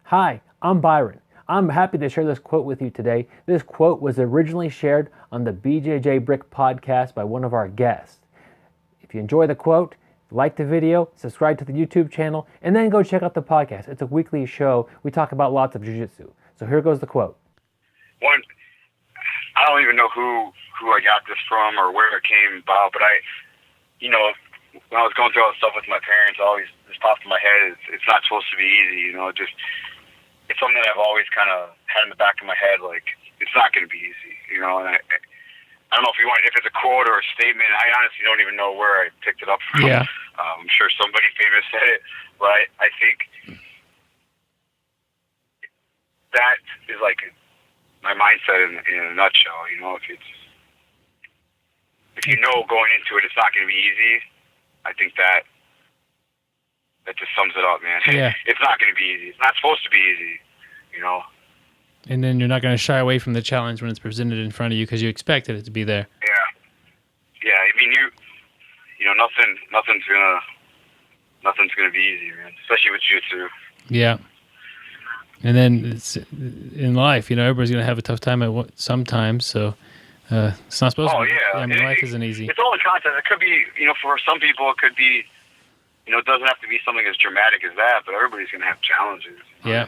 Hi, I'm Byron. I'm happy to share this quote with you today. This quote was originally shared on the BJJ Brick podcast by one of our guests. If you enjoy the quote, like the video, subscribe to the YouTube channel, and then go check out the podcast. It's a weekly show. We talk about lots of jiu-jitsu. So here goes the quote. One, I don't even know who I got this from or where it came about, but when I was going through all the stuff with my parents, always just popped in my head. It's not supposed to be easy, it's something that I've always kind of had in the back of my head. Like, it's not going to be easy, And I don't know if it's a quote or a statement. I honestly don't even know where I picked it up from. Yeah. I'm sure somebody famous said it, but I think that is like my mindset in a nutshell. If you know going into it, it's not going to be easy. I think that just sums it up, man. Yeah. It's not going to be easy. It's not supposed to be easy, And then you're not going to shy away from the challenge when it's presented in front of you because you expected it to be there. Yeah. I mean, nothing's gonna be easy, man. Especially with jiu-jitsu. Yeah. And then it's, in life, everybody's going to have a tough time sometimes. So it's not supposed to be. Yeah. I mean, life isn't easy. It's all in context. It could be, for some people, it could be. It doesn't have to be something as dramatic as that, but everybody's going to have challenges. Yeah.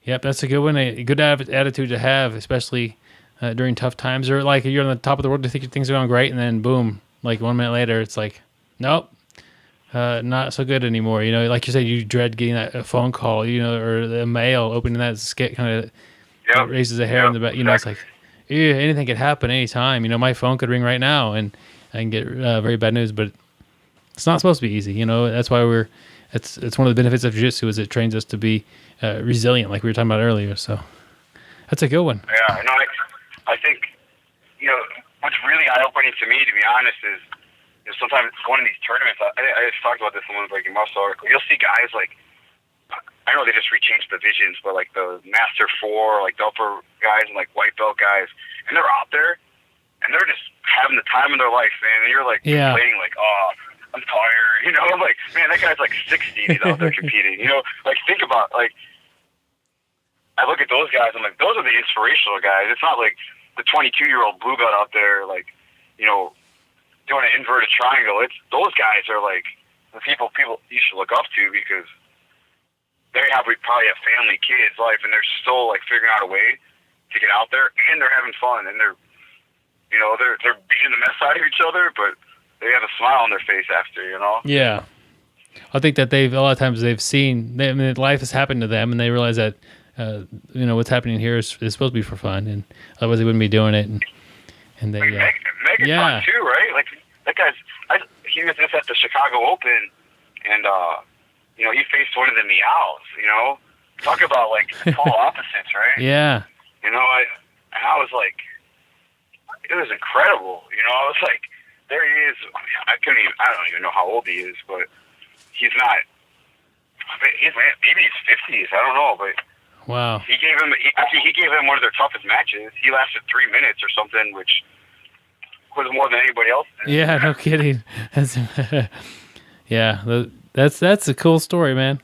Yep, that's a good one. A good attitude to have, especially during tough times. Or like you're on the top of the world, you think things are going great, and then boom, like 1 minute later, it's like, nope, not so good anymore. Like you said, you dread getting that phone call, or the mail, opening that kind of raises a hair in the back. It's like, anything could happen anytime. My phone could ring right now, and I can get very bad news, but it's not supposed to be easy. That's why it's one of the benefits of jiu-jitsu is it trains us to be resilient, like we were talking about earlier. So that's a good one. Yeah, no, I think, what's really eye-opening to me, to be honest, is sometimes going to these tournaments, I just talked about this in one of the Muscle article, you'll see guys like, I know they just rechanged divisions, but like the Master 4, like the upper guys and like white belt guys, and they're out there, and they're just having the time of their life, man, and you're like complaining like, oh, I'm tired, like, man, that guy's like 60, he's out there competing, like, think about, like, I look at those guys, I'm like, those are the inspirational guys. It's not like the 22-year-old blue belt out there, like, doing an inverted triangle. It's those guys are like the people you should look up to because they probably have family, kids, life, and they're still like figuring out a way to get out there, and they're having fun, and they're beating the mess out of each other, but they have a smile on their face after, Yeah. I think that a lot of times they've seen, life has happened to them, and they realize that, what's happening here is supposed to be for fun, and otherwise they wouldn't be doing it. And they, Megan's fun too, right? Like that guy's, he was just at the Chicago Open, and he faced one of the Meows. Talk about like total opposites, right? Yeah. I was like, it was incredible. I was like, there he is. I don't even know how old he is, but he's not. Maybe he's 50s. I don't know, but wow. He gave him one of their toughest matches. He lasted 3 minutes or something, which was more than anybody else did. Yeah, no kidding. That's a cool story, man.